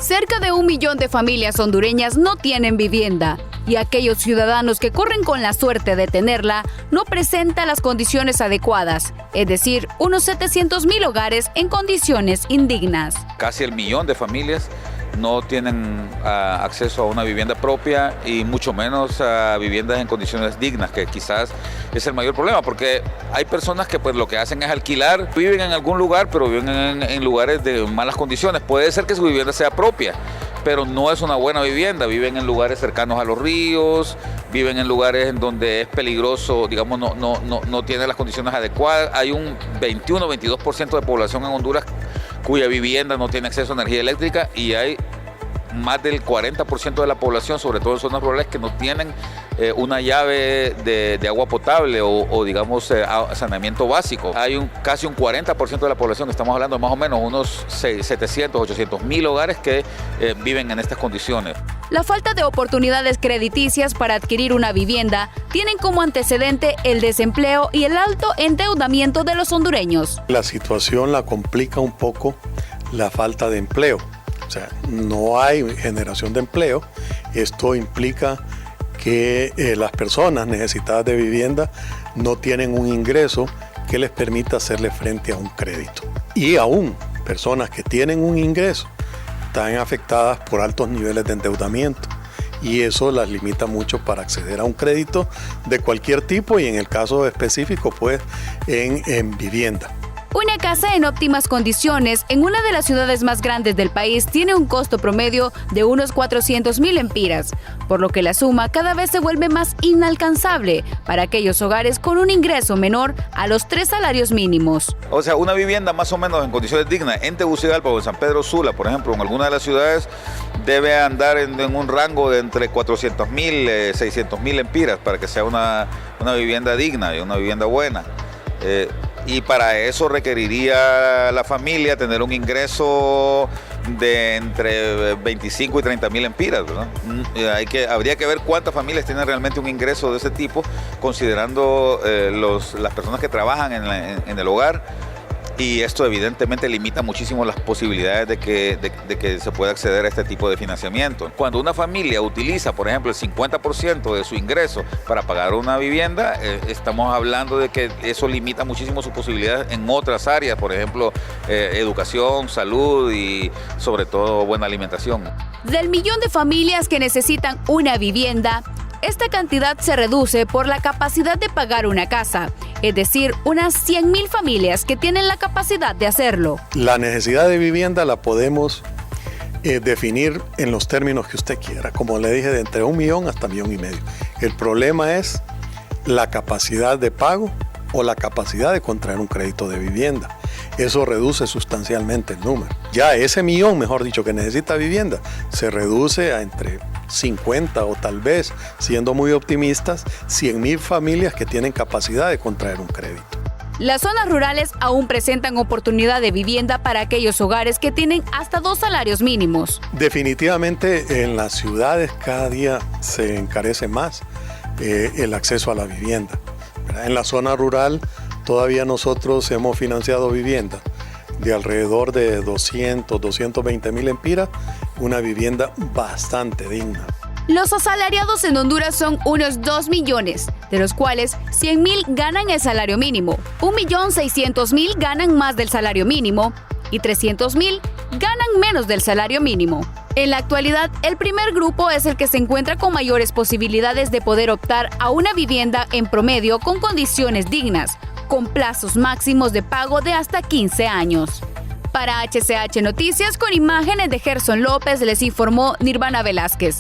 Cerca de 1 millón de familias hondureñas no tienen vivienda y aquellos ciudadanos que corren con la suerte de tenerla no presentan las condiciones adecuadas, es decir, unos 700,000 hogares en condiciones indignas. Casi 1 millón de familias no tienen acceso a una vivienda propia y mucho menos a viviendas en condiciones dignas, que quizás es el mayor problema, porque hay personas que pues lo que hacen es alquilar, viven en algún lugar, pero viven en lugares de malas condiciones. Puede ser que su vivienda sea propia, pero no es una buena vivienda. Viven en lugares cercanos a los ríos, viven en lugares en donde es peligroso, digamos, no tienen las condiciones adecuadas. Hay un 21-22% de población en Honduras cuya vivienda no tiene acceso a energía eléctrica y hay más del 40% de la población, sobre todo en zonas rurales, que no tienen una llave de agua potable o digamos, saneamiento básico. Hay casi un 40% de la población, estamos hablando de más o menos unos 700-800,000 hogares que viven en estas condiciones. La falta de oportunidades crediticias para adquirir una vivienda tienen como antecedente el desempleo y el alto endeudamiento de los hondureños. La situación la complica un poco la falta de empleo. O sea, no hay generación de empleo. Esto implica que las personas necesitadas de vivienda no tienen un ingreso que les permita hacerle frente a un crédito. Y aún personas que tienen un ingreso están afectadas por altos niveles de endeudamiento y eso las limita mucho para acceder a un crédito de cualquier tipo y en el caso específico pues en vivienda. Una casa en óptimas condiciones en una de las ciudades más grandes del país tiene un costo promedio de unos 400,000 empiras, por lo que la suma cada vez se vuelve más inalcanzable para aquellos hogares con un ingreso menor a los 3 salarios mínimos. O sea, una vivienda más o menos en condiciones dignas en Tegucigalpa o en San Pedro Sula, por ejemplo, en alguna de las ciudades, debe andar en un rango de entre 400,000 y 600,000 empiras para que sea una vivienda digna y una vivienda buena. Y para eso requeriría la familia tener un ingreso de entre 25 y 30,000 empiras, ¿verdad? Habría que ver cuántas familias tienen realmente un ingreso de ese tipo, considerando las personas que trabajan en el hogar. Y esto evidentemente limita muchísimo las posibilidades de que se pueda acceder a este tipo de financiamiento. Cuando una familia utiliza, por ejemplo, el 50% de su ingreso para pagar una vivienda, estamos hablando de que eso limita muchísimo sus posibilidades en otras áreas, por ejemplo, educación, salud y sobre todo buena alimentación. Del millón de familias que necesitan una vivienda, esta cantidad se reduce por la capacidad de pagar una casa, es decir, unas 100,000 familias que tienen la capacidad de hacerlo. La necesidad de vivienda la podemos definir en los términos que usted quiera, como le dije, de entre 1 millón hasta 1,5 millones. El problema es la capacidad de pago o la capacidad de contraer un crédito de vivienda. Eso reduce sustancialmente el número. Ya ese millón, mejor dicho, que necesita vivienda, se reduce a entre 50 o tal vez, siendo muy optimistas, 100,000 familias que tienen capacidad de contraer un crédito. Las zonas rurales aún presentan oportunidad de vivienda para aquellos hogares que tienen hasta 2 salarios mínimos. Definitivamente en las ciudades cada día se encarece más el acceso a la vivienda. En la zona rural todavía nosotros hemos financiado vivienda de alrededor de 220,000 empiras, una vivienda bastante digna. Los asalariados en Honduras son unos 2 millones, de los cuales 100,000 ganan el salario mínimo, 1.600.000 ganan más del salario mínimo y 300,000 ganan menos del salario mínimo. En la actualidad, el primer grupo es el que se encuentra con mayores posibilidades de poder optar a una vivienda en promedio con condiciones dignas, con plazos máximos de pago de hasta 15 años. Para HCH Noticias, con imágenes de Gerson López, les informó Nirvana Velázquez.